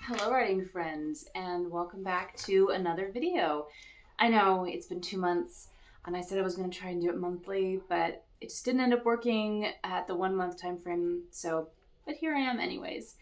Hello writing friends, and welcome back to another video. I know it's been 2 months and I said I was going to try and do it monthly, but it just didn't end up working at the 1 month time frame, but here I am anyways.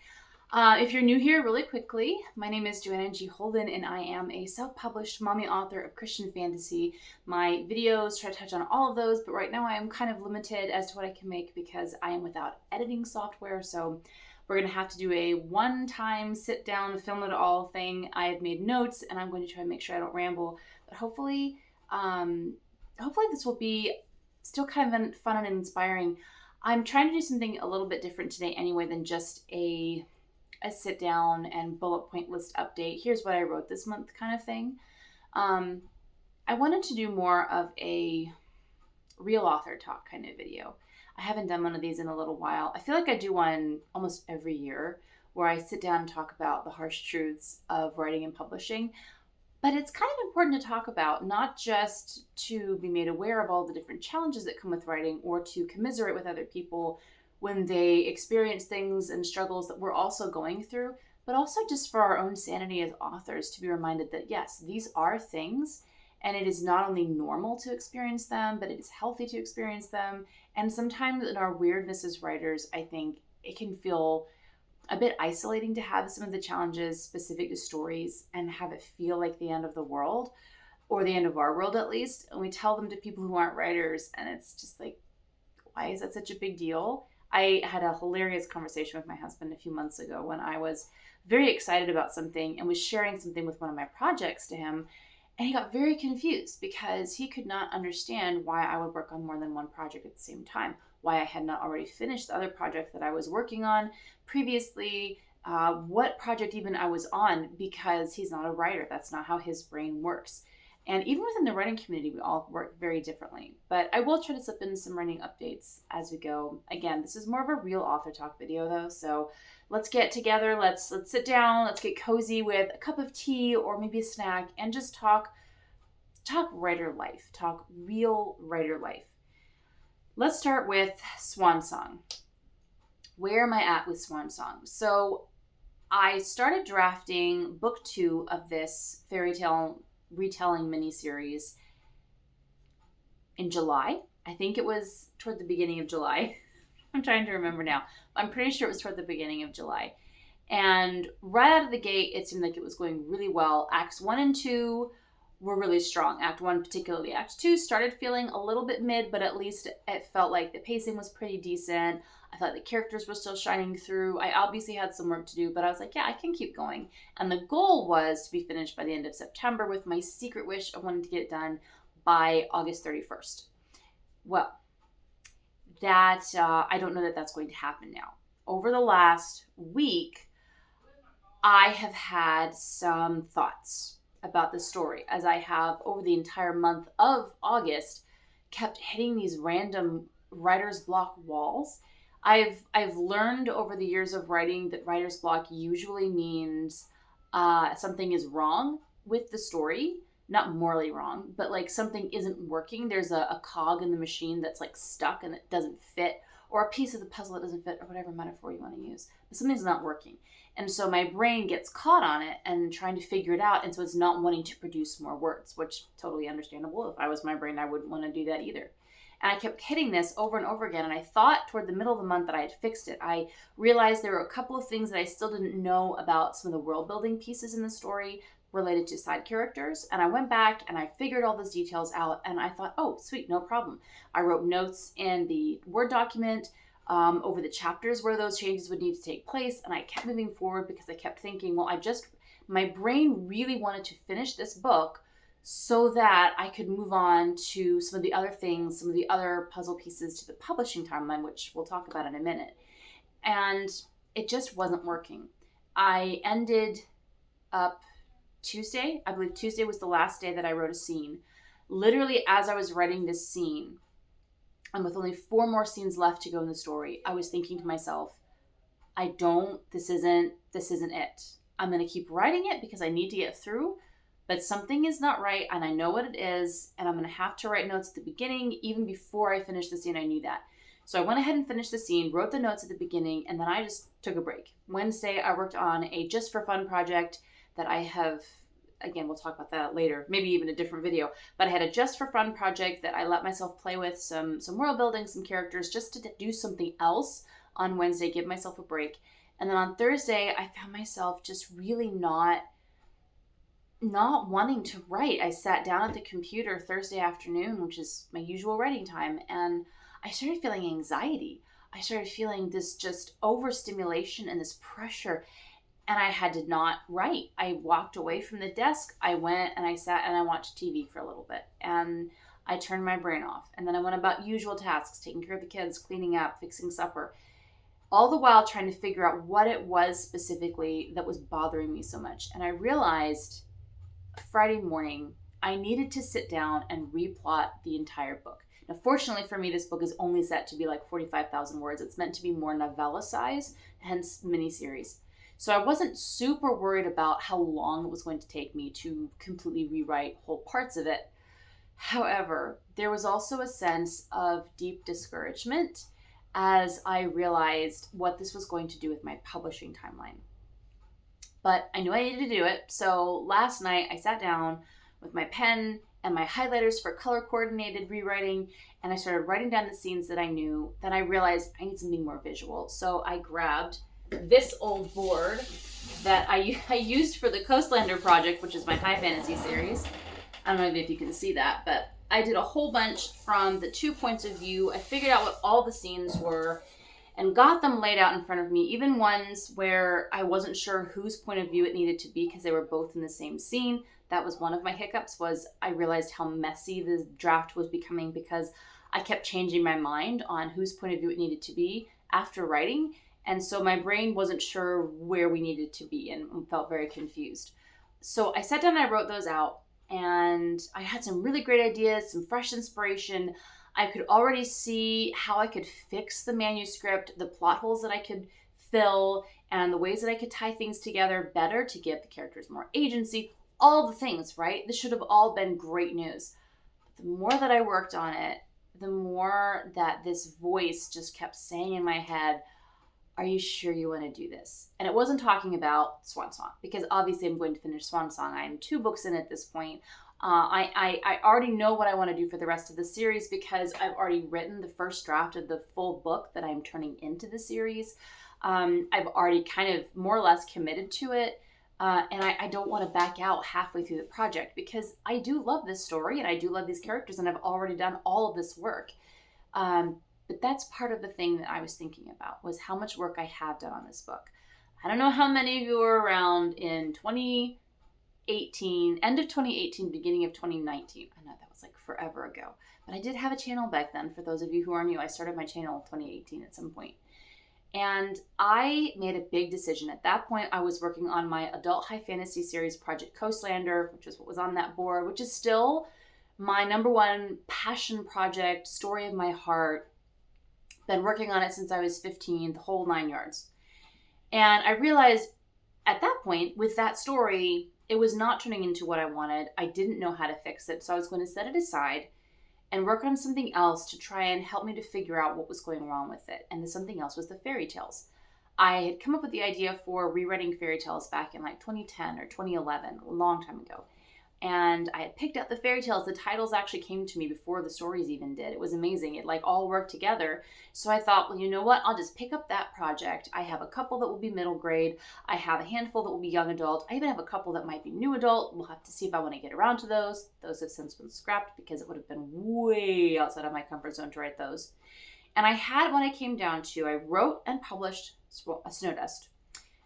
If you're new here, really quickly, my name is Joanna G. Holden and I am a self-published mommy author of Christian fantasy. My videos try to touch on all of those, but right now I am kind of limited as to what I can make because I am without editing software, so we're going to have to do a one-time sit-down, film it all thing. I have made notes, and I'm going to try and make sure I don't ramble. But hopefully this will be still kind of fun and inspiring. I'm trying to do something a little bit different today anyway than just a sit-down and bullet point list update. Here's what I wrote this month kind of thing. I wanted to do more of a real author talk kind of video. I haven't done one of these in a little while. I feel like I do one almost every year where I sit down and talk about the harsh truths of writing and publishing. But it's kind of important to talk about, not just to be made aware of all the different challenges that come with writing or to commiserate with other people when they experience things and struggles that we're also going through, but also just for our own sanity as authors to be reminded that yes, these are things. And it is not only normal to experience them, but it is healthy to experience them. And sometimes in our weirdness as writers, I think it can feel a bit isolating to have some of the challenges specific to stories and have it feel like the end of the world, or the end of our world at least. And we tell them to people who aren't writers, and it's just like, why is that such a big deal? I had a hilarious conversation with my husband a few months ago when I was very excited about something and was sharing something with one of my projects to him. And he got very confused because he could not understand why I would work on more than one project at the same time, why I had not already finished the other project that I was working on previously, what project even I was on, because he's not a writer. That's not how his brain works. And even within the writing community, we all work very differently. But I will try to slip in some writing updates as we go. Again, this is more of a real author talk video though, so let's get together, let's sit down, let's get cozy with a cup of tea or maybe a snack and just talk writer life, talk real writer life. Let's start with Swan Song. Where am I at with Swan Song? So I started drafting book 2 of this fairy tale retelling miniseries in July. I think it was toward the beginning of July. I'm trying to remember now. I'm pretty sure it was toward the beginning of July. And right out of the gate, it seemed like it was going really well. Acts 1 and 2 were really strong. Act 1 particularly. Act 2 started feeling a little bit mid, but at least it felt like the pacing was pretty decent. I thought the characters were still shining through. I obviously had some work to do, but I was like, yeah, I can keep going. And the goal was to be finished by the end of September with my secret wish of wanting to get it done by August 31st. Well, I don't know that that's going to happen now. Over the last week, I have had some thoughts about the story, as I have over the entire month of August kept hitting these random writer's block walls. I've learned over the years of writing that writer's block usually means something is wrong with the story. Not morally wrong, but like something isn't working. There's a cog in the machine that's like stuck and it doesn't fit, or a piece of the puzzle that doesn't fit, or whatever metaphor you want to use. But something's not working. And so my brain gets caught on it and trying to figure it out. And so it's not wanting to produce more words, which totally understandable. If I was my brain, I wouldn't want to do that either. And I kept hitting this over and over again. And I thought toward the middle of the month that I had fixed it. I realized there were a couple of things that I still didn't know about some of the world building pieces in the story related to side characters. And I went back and I figured all those details out. And I thought, oh, sweet, no problem. I wrote notes in the Word document over the chapters where those changes would need to take place. And I kept moving forward because I kept thinking, well, my brain really wanted to finish this book so that I could move on to some of the other things, some of the other puzzle pieces to the publishing timeline, which we'll talk about in a minute. And it just wasn't working. I ended up Tuesday. I believe Tuesday was the last day that I wrote a scene. Literally, as I was writing this scene, and with only 4 more scenes left to go in the story, I was thinking to myself, this isn't it. I'm going to keep writing it because I need to get through, but something is not right, and I know what it is, and I'm going to have to write notes at the beginning. Even before I finish the scene, I knew that. So I went ahead and finished the scene, wrote the notes at the beginning, and then I just took a break. Wednesday, I worked on a just for fun project that I have, again, we'll talk about that later, maybe even a different video, but I had a just for fun project that I let myself play with some world building, some characters, just to do something else on Wednesday, give myself a break. And then on Thursday, I found myself just really not wanting to write. I sat down at the computer Thursday afternoon, which is my usual writing time, and I started feeling anxiety. I started feeling this just overstimulation and this pressure, and I had to not write. I walked away from the desk. I went and I sat and I watched TV for a little bit, and I turned my brain off. And then I went about usual tasks, taking care of the kids, cleaning up, fixing supper, all the while trying to figure out what it was specifically that was bothering me so much. And I realized Friday morning, I needed to sit down and replot the entire book. Now, fortunately for me, this book is only set to be like 45,000 words. It's meant to be more novella size, hence miniseries. So I wasn't super worried about how long it was going to take me to completely rewrite whole parts of it. However, there was also a sense of deep discouragement as I realized what this was going to do with my publishing timeline. But I knew I needed to do it. So last night I sat down with my pen and my highlighters for color coordinated rewriting, and I started writing down the scenes that I knew. Then I realized I need something more visual. So I grabbed this old board that I used for the Coastlander project, which is my high fantasy series. I don't know if you can see that, but I did a whole bunch from the 2 points of view. I figured out what all the scenes were and got them laid out in front of me, even ones where I wasn't sure whose point of view it needed to be because they were both in the same scene. That was one of my hiccups, was I realized how messy the draft was becoming because I kept changing my mind on whose point of view it needed to be after writing. And so my brain wasn't sure where we needed to be and felt very confused. So I sat down and I wrote those out, and I had some really great ideas, some fresh inspiration. I could already see how I could fix the manuscript, the plot holes that I could fill, and the ways that I could tie things together better to give the characters more agency, all the things, right? This should have all been great news. But the more that I worked on it, the more that this voice just kept saying in my head, are you sure you want to do this? And it wasn't talking about Swan Song, because obviously I'm going to finish Swan Song. I'm 2 books in at this point. I already know what I want to do for the rest of the series because I've already written the first draft of the full book that I'm turning into the series. I've already kind of more or less committed to it. And I don't want to back out halfway through the project because I do love this story and I do love these characters and I've already done all of this work. But that's part of the thing that I was thinking about, was how much work I have done on this book. I don't know how many of you were around in 2018, end of 2018, beginning of 2019. I know that was like forever ago, but I did have a channel back then. For those of you who are new, I started my channel in 2018 at some point. And I made a big decision. At that point, I was working on my adult high fantasy series, Project Coastlander, which is what was on that board, which is still my #1 passion project, story of my heart. Been working on it since I was 15, the whole 9 yards. And I realized at that point, with that story, it was not turning into what I wanted. I didn't know how to fix it, so I was going to set it aside and work on something else to try and help me to figure out what was going wrong with it. And the something else was the fairy tales. I had come up with the idea for rewriting fairy tales back in like 2010 or 2011, a long time ago. And I had picked out the fairy tales. The titles actually came to me before the stories even did. It was amazing. It like all worked together. So I thought, well, you know what? I'll just pick up that project. I have a couple that will be middle grade. I have a handful that will be young adult. I even have a couple that might be new adult. We'll have to see if I want to get around to those. Those have since been scrapped because it would have been way outside of my comfort zone to write those. And I had, when I came down to, I wrote and published Snow Dust.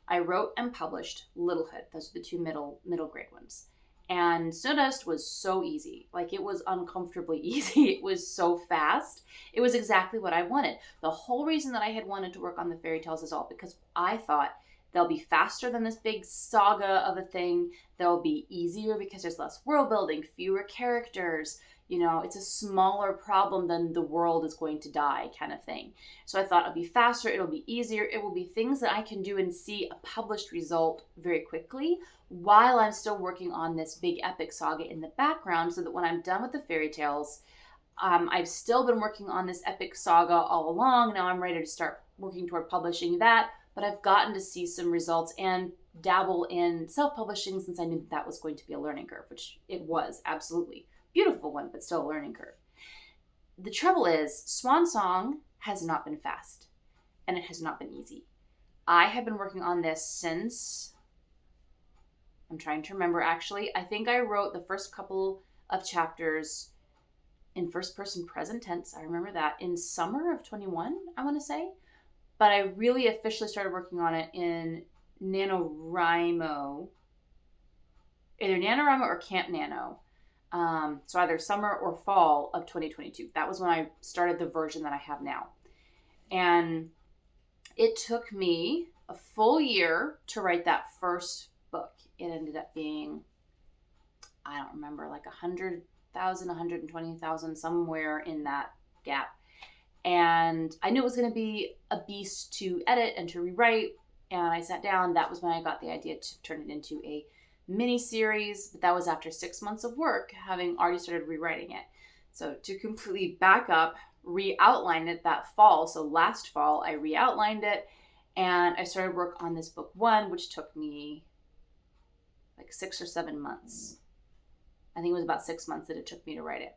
I wrote and published Little Hood. Those are the 2 middle grade ones. And Snow Dust was so easy. Like, it was uncomfortably easy. It was so fast. It was exactly what I wanted. The whole reason that I had wanted to work on the fairy tales is all because I thought they'll be faster than this big saga of a thing. They'll be easier because there's less world building, fewer characters. You know, it's a smaller problem than the world is going to die kind of thing. So I thought it'll be faster, it'll be easier, it will be things that I can do and see a published result very quickly while I'm still working on this big epic saga in the background, so that when I'm done with the fairy tales, I've still been working on this epic saga all along. Now I'm ready to start working toward publishing that, but I've gotten to see some results and dabble in self-publishing since I knew that was going to be a learning curve, which it was, absolutely. Beautiful one, but still a learning curve. The trouble is, Swan Song has not been fast, and it has not been easy. I have been working on this since, I'm trying to remember actually, I think I wrote the first couple of chapters in first person present tense. I remember that in summer of 21, I want to say. But I really officially started working on it in NaNoWriMo, either NaNoWriMo or Camp Nano. So either summer or fall of 2022. That was when I started the version that I have now. And it took me a full year to write that first book. It ended up being, I don't remember, like 100,000, 120,000, somewhere in that gap. And I knew it was going to be a beast to edit and to rewrite. And I sat down. That was when I got the idea to turn it into a mini series. But that was after 6 months of work, having already started rewriting it. So to completely back up, re-outline it that fall. So last fall, I re-outlined it. And I started work on this book 1, which took me like 6 or 7 months. I think it was about 6 months that it took me to write it.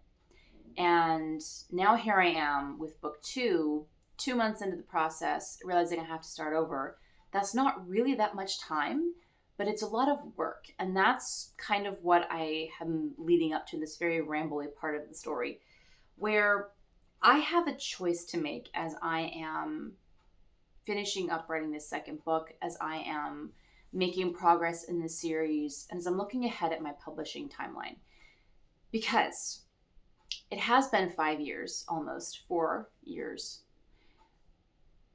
And now here I am with book 2, 2 months into the process, realizing I have to start over. That's not really that much time, but it's a lot of work. And that's kind of what I am leading up to, this very rambly part of the story, where I have a choice to make as I am finishing up writing this second book, as I am making progress in this series, and as I'm looking ahead at my publishing timeline. Because it has been 5 years, almost 4 years,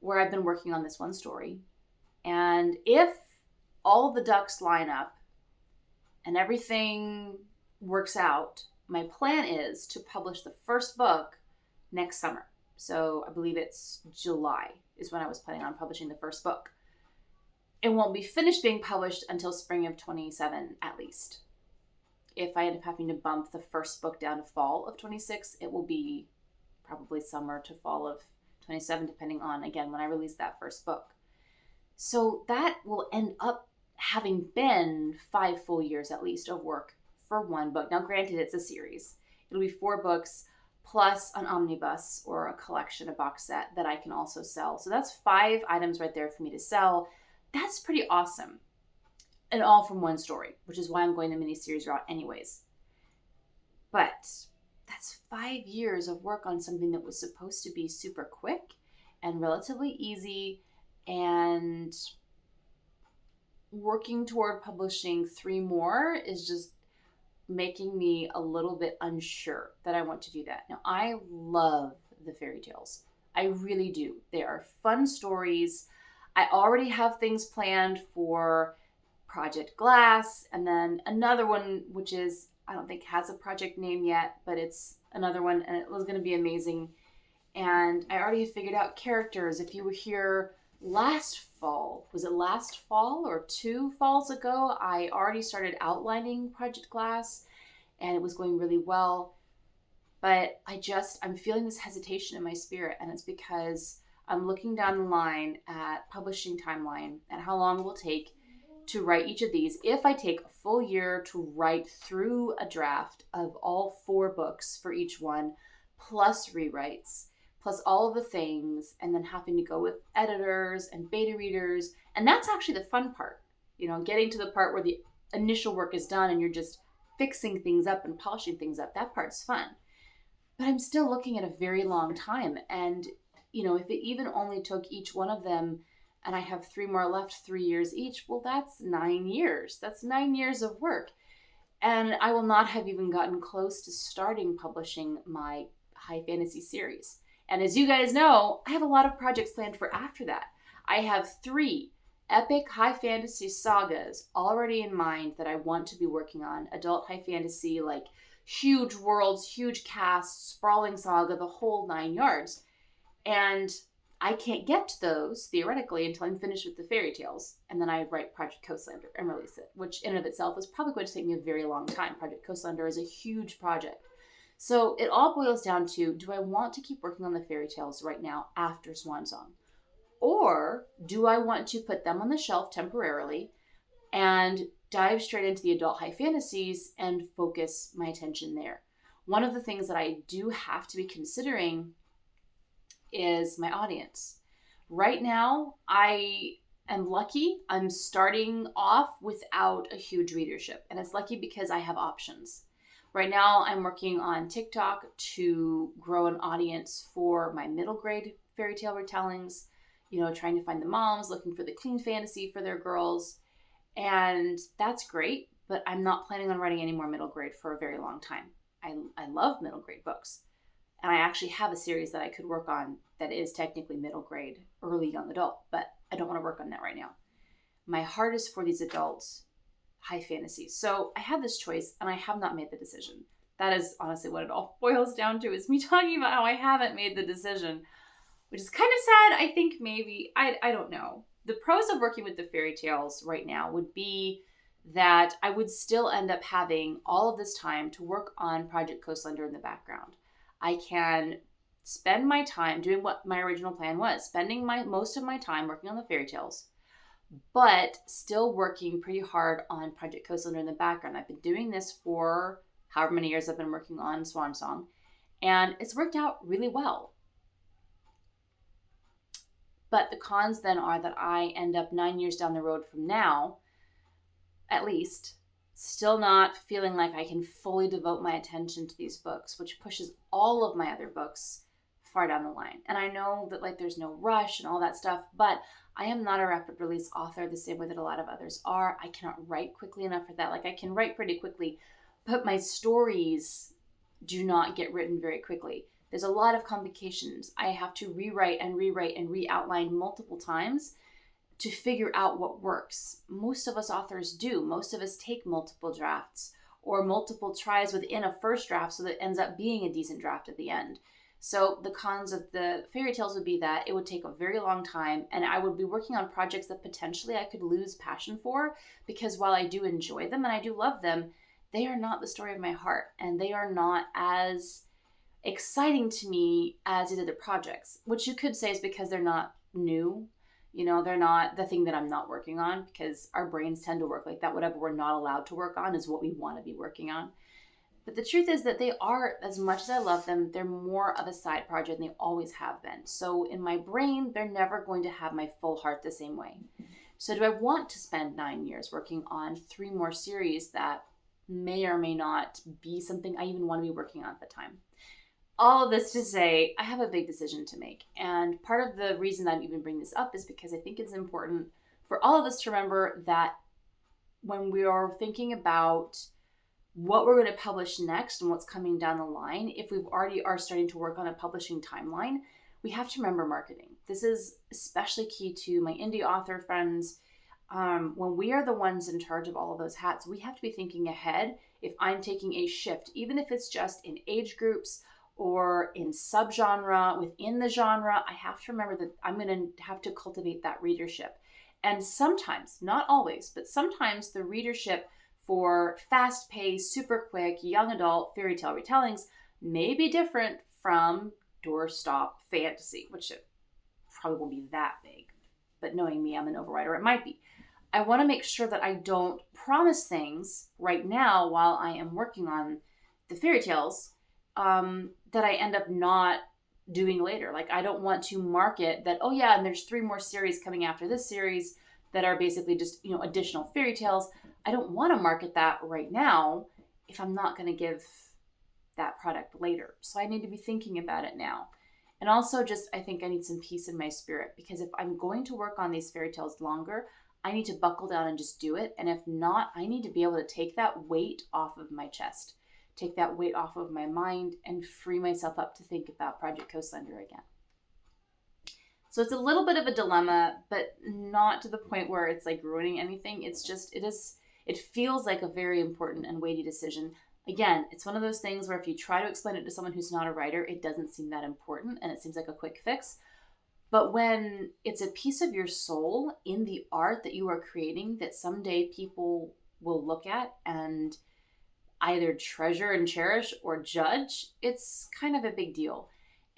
where I've been working on this one story. And if all the ducks line up and everything works out, my plan is to publish the first book next summer. So I believe it's July is when I was planning on publishing the first book. It won't be finished being published until spring of 27 at least. If I end up having to bump the first book down to fall of 26, it will be probably summer to fall of 27, depending on, again, when I release that first book. So that will end up having been 5 full years at least of work for one book. Now, granted, it's a series. It'll be 4 books plus an omnibus or a collection, a box set that I can also sell. So that's 5 items right there for me to sell. That's pretty awesome. And all from one story, which is why I'm going the miniseries route anyways. But that's 5 years of work on something that was supposed to be super quick and relatively easy, and working toward publishing 3 more is just making me a little bit unsure that I want to do that. Now, I love the fairy tales. I really do. They are fun stories. I already have things planned for Project Glass, and then another one, which is, I don't think has a project name yet, but it's another one, and it was going to be amazing. And I already figured out characters. If you were here last fall, was it last fall or 2 falls ago, I already started outlining Project Glass, and it was going really well. But I'm feeling this hesitation in my spirit, and it's because I'm looking down the line at publishing timeline and how long it will take to write each of these. If I take a full year to write through a draft of all 4 books for each one, plus rewrites, plus all of the things, and then having to go with editors and beta readers. And that's actually the fun part, getting to the part where the initial work is done and you're just fixing things up and polishing things up. That part's fun. But I'm still looking at a very long time. And, if it even only took each one of them, and I have 3 more left, 3 years each, well, that's 9 years. That's 9 years of work. And I will not have even gotten close to starting publishing my high fantasy series. And as you guys know, I have a lot of projects planned for after that. I have 3 epic high fantasy sagas already in mind that I want to be working on. Adult high fantasy, like huge worlds, huge casts, sprawling saga, the whole 9 yards. And I can't get to those, theoretically, until I'm finished with the fairy tales. And then I write Project Coastlander and release it, which in and of itself is probably going to take me a very long time. Project Coastlander is a huge project. So it all boils down to, do I want to keep working on the fairy tales right now after Swan Song? Or do I want to put them on the shelf temporarily and dive straight into the adult high fantasies and focus my attention there? One of the things that I do have to be considering is my audience. Right now, I am lucky. I'm starting off without a huge readership, and it's lucky because I have options. Right now, I'm working on TikTok to grow an audience for my middle grade fairy tale retellings, trying to find the moms looking for the clean fantasy for their girls. And that's great, but I'm not planning on writing any more middle grade for a very long time. I love middle grade books. And I actually have a series that I could work on that is technically middle grade, early young adult, but I don't want to work on that right now. My heart is for these adults high fantasies. So I had this choice and I have not made the decision. That is honestly what it all boils down to, is me talking about how I haven't made the decision, which is kind of sad. I think maybe, I don't know. The pros of working with the fairy tales right now would be that I would still end up having all of this time to work on Project Coastlander in the background. I can spend my time doing what my original plan was, spending most of my time working on the fairy tales, but still working pretty hard on Project Coastlander in the background. I've been doing this for however many years I've been working on Swan Song, and it's worked out really well. But the cons then are that I end up 9 years down the road from now, at least, still not feeling like I can fully devote my attention to these books, which pushes all of my other books far down the line. And I know that there's no rush and all that stuff, but I am not a rapid release author the same way that a lot of others are. I cannot write quickly enough for that. I can write pretty quickly, but my stories do not get written very quickly. There's a lot of complications. I have to rewrite and re-outline multiple times to figure out what works. Most of us authors do. Most of us take multiple drafts or multiple tries within a first draft so that it ends up being a decent draft at the end. So the cons of the fairy tales would be that it would take a very long time, and I would be working on projects that potentially I could lose passion for, because while I do enjoy them and I do love them, they are not the story of my heart, and they are not as exciting to me as these other projects, which you could say is because they're not new. They're not the thing that I'm not working on, because our brains tend to work like that. Whatever we're not allowed to work on is what we want to be working on. But the truth is that they are, as much as I love them, they're more of a side project than they always have been. So in my brain, they're never going to have my full heart the same way. So do I want to spend 9 years working on 3 more series that may or may not be something I even want to be working on at the time? All of this to say, I have a big decision to make. And part of the reason I'm even bringing this up is because I think it's important for all of us to remember that when we are thinking about what we're going to publish next and what's coming down the line, if we've already are starting to work on a publishing timeline, we have to remember marketing. This is especially key to my indie author friends. When we are the ones in charge of all of those hats, we have to be thinking ahead. If I'm taking a shift, even if it's just in age groups or in subgenre within the genre, I have to remember that I'm going to have to cultivate that readership. And sometimes, not always, but sometimes the readership for fast-paced, super quick, young adult fairy tale retellings may be different from doorstop fantasy, which it probably won't be that big. But knowing me, I'm an overwriter, it might be. I want to make sure that I don't promise things right now while I am working on the fairy tales that I end up not doing later. I don't want to market that, oh yeah, and there's 3 more series coming after this series that are basically just, additional fairy tales. I don't want to market that right now if I'm not going to give that product later. So I need to be thinking about it now. And also I think I need some peace in my spirit, because if I'm going to work on these fairy tales longer, I need to buckle down and just do it. And if not, I need to be able to take that weight off of my chest, take that weight off of my mind, and free myself up to think about Project Coastlander again. So it's a little bit of a dilemma, but not to the point where it's ruining anything. It feels like a very important and weighty decision. Again, it's one of those things where if you try to explain it to someone who's not a writer, it doesn't seem that important and it seems like a quick fix. But when it's a piece of your soul in the art that you are creating that someday people will look at and either treasure and cherish or judge, it's kind of a big deal.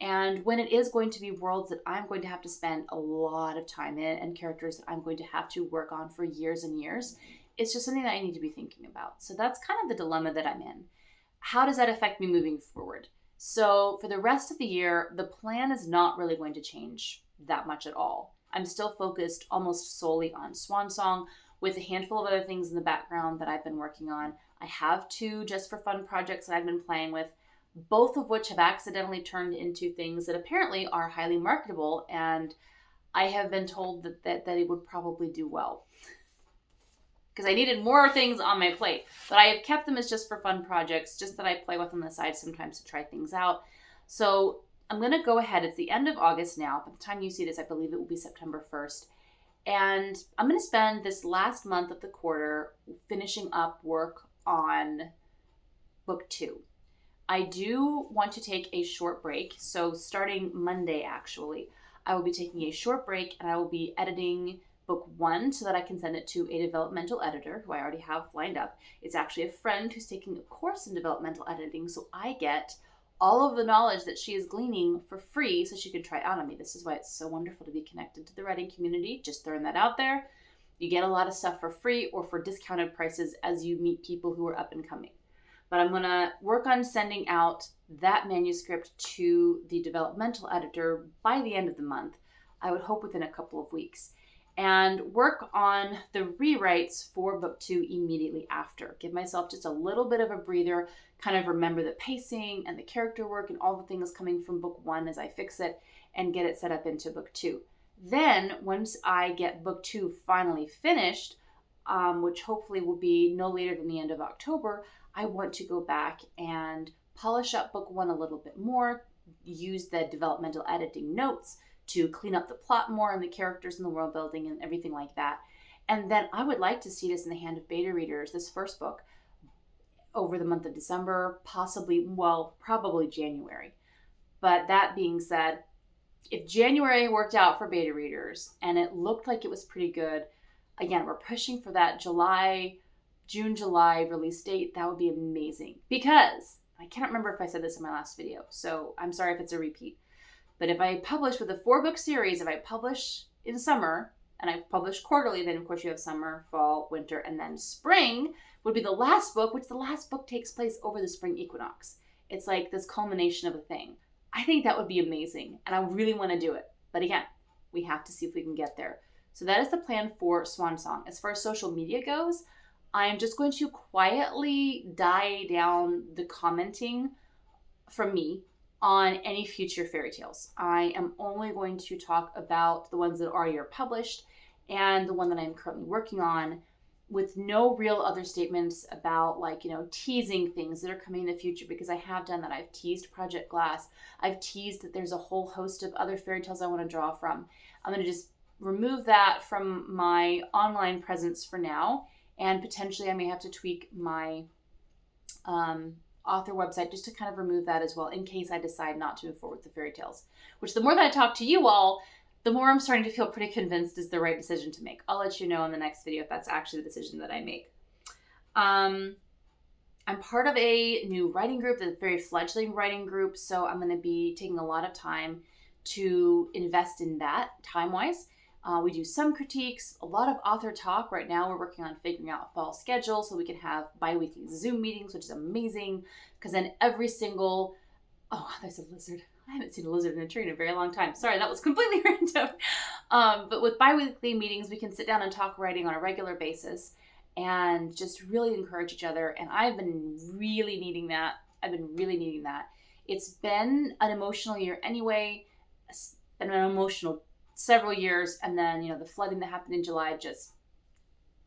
And when it is going to be worlds that I'm going to have to spend a lot of time in and characters that I'm going to have to work on for years and years, it's just something that I need to be thinking about. So that's kind of the dilemma that I'm in. How does that affect me moving forward? So for the rest of the year, the plan is not really going to change that much at all. I'm still focused almost solely on Swan Song with a handful of other things in the background that I've been working on. I have 2 just for fun projects that I've been playing with, both of which have accidentally turned into things that apparently are highly marketable, and I have been told that it would probably do well. Because I needed more things on my plate. But I have kept them as just for fun projects, just that I play with on the side sometimes to try things out. So I'm going to go ahead. It's the end of August now. By the time you see this, I believe it will be September 1st. And I'm going to spend this last month of the quarter finishing up work on book 2. I do want to take a short break. So starting Monday, actually, I will be taking a short break and I will be editing book 1 so that I can send it to a developmental editor who I already have lined up. It's actually a friend who's taking a course in developmental editing, so I get all of the knowledge that she is gleaning for free so she can try it out on me. This is why it's so wonderful to be connected to the writing community. Just throwing that out there. You get a lot of stuff for free or for discounted prices as you meet people who are up and coming. But I'm going to work on sending out that manuscript to the developmental editor by the end of the month. I would hope within a couple of weeks. And work on the rewrites for book 2 immediately after. Give myself just a little bit of a breather, kind of remember the pacing and the character work and all the things coming from book 1 as I fix it and get it set up into book 2. Then, once I get book 2 finally finished, which hopefully will be no later than the end of October, I want to go back and polish up book 1 a little bit more, use the developmental editing notes to clean up the plot more and the characters and the world building and everything like that. And then I would like to see this in the hand of beta readers, this first book, over the month of December, probably January. But that being said, if January worked out for beta readers and it looked like it was pretty good, again, we're pushing for that June, July release date. That would be amazing. Because I can't remember if I said this in my last video, so I'm sorry if it's a repeat. But if I publish with a 4-book series, if I publish in summer, and I publish quarterly, then of course you have summer, fall, winter, and then spring would be the last book, which the last book takes place over the spring equinox. It's like this culmination of a thing. I think that would be amazing, and I really want to do it. But again, we have to see if we can get there. So that is the plan for Swan Song. As far as social media goes, I'm just going to quietly die down the commenting from me on any future fairy tales. I am only going to talk about the ones that already are published and the one that I'm currently working on, with no real other statements about teasing things that are coming in the future, because I have done that. I've teased Project Glass. I've teased that there's a whole host of other fairy tales I want to draw from. I'm going to just remove that from my online presence for now, and potentially I may have to tweak my author website just to kind of remove that as well, in case I decide not to move forward with the fairy tales, which the more that I talk to you all, the more I'm starting to feel pretty convinced is the right decision to make. I'll let you know in the next video if that's actually the decision that I make. I'm part of a new writing group, a very fledgling writing group, so I'm going to be taking a lot of time to invest in that time-wise. We do some critiques, a lot of author talk. Right now we're working on figuring out fall schedule so we can have bi-weekly Zoom meetings, which is amazing, because then every single... Oh, there's a lizard. I haven't seen a lizard in a tree in a very long time. Sorry, that was completely random. But with bi-weekly meetings, we can sit down and talk writing on a regular basis and just really encourage each other. And I've been really needing that. It's been an emotional year anyway. It's been an emotional several years, and then the flooding that happened in July just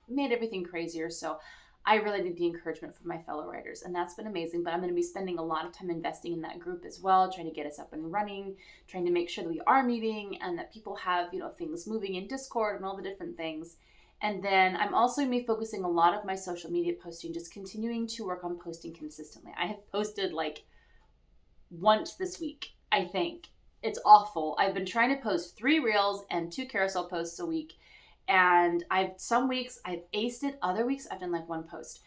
made everything crazier. So I really need the encouragement from my fellow writers, and that's been amazing. But I'm going to be spending a lot of time investing in that group as well, trying to get us up and running, trying to make sure that we are meeting and that people have things moving in Discord and all the different things. And then I'm also going to be focusing a lot of my social media posting, just continuing to work on posting consistently. I have posted once this week, I think. It's awful. I've been trying to post 3 reels and 2 carousel posts a week. And some weeks I've aced it. Other weeks I've done 1 post.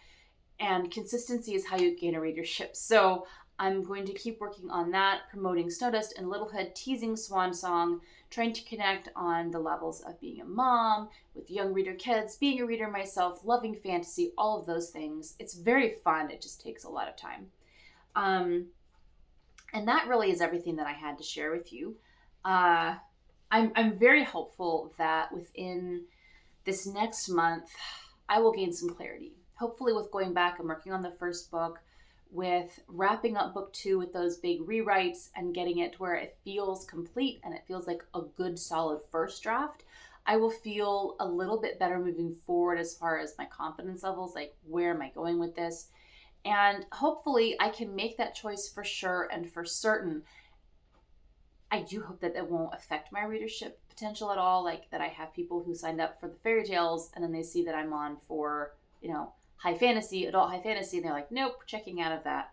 And consistency is how you gain a readership. So I'm going to keep working on that, promoting Snowdust and Littlehood, teasing Swan Song, trying to connect on the levels of being a mom, with young reader kids, being a reader myself, loving fantasy, all of those things. It's very fun. It just takes a lot of time. And that really is everything that I had to share with you. I'm very hopeful that within this next month, I will gain some clarity. Hopefully with going back and working on the first book, with wrapping up book 2 with those big rewrites and getting it to where it feels complete and it feels like a good solid first draft, I will feel a little bit better moving forward as far as my confidence levels, like where am I going with this? And hopefully I can make that choice for sure and for certain. I do hope that it won't affect my readership potential at all, like that I have people who signed up for the fairy tales and then they see that I'm on for, high fantasy, adult high fantasy, and they're like, nope, checking out of that.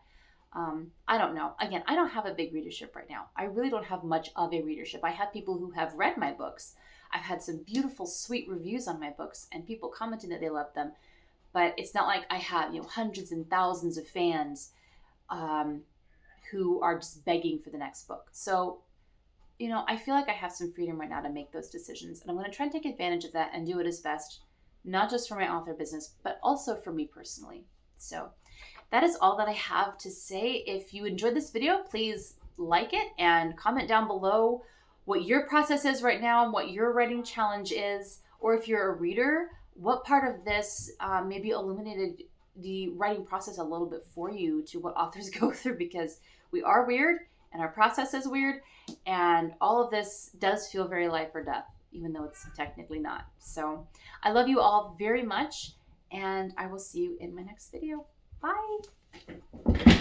I don't know. Again, I don't have a big readership right now. I really don't have much of a readership. I have people who have read my books. I've had some beautiful, sweet reviews on my books and people commenting that they love them. But it's not like I have, hundreds and thousands of fans who are just begging for the next book. So, I feel like I have some freedom right now to make those decisions. And I'm going to try and take advantage of that and do it as best, not just for my author business, but also for me personally. So that is all that I have to say. If you enjoyed this video, please like it and comment down below what your process is right now and what your writing challenge is. Or if you're a reader, what part of this maybe illuminated the writing process a little bit for you to what authors go through, because we are weird and our process is weird, and all of this does feel very life or death, even though it's technically not. So I love you all very much, and I will see you in my next video. Bye.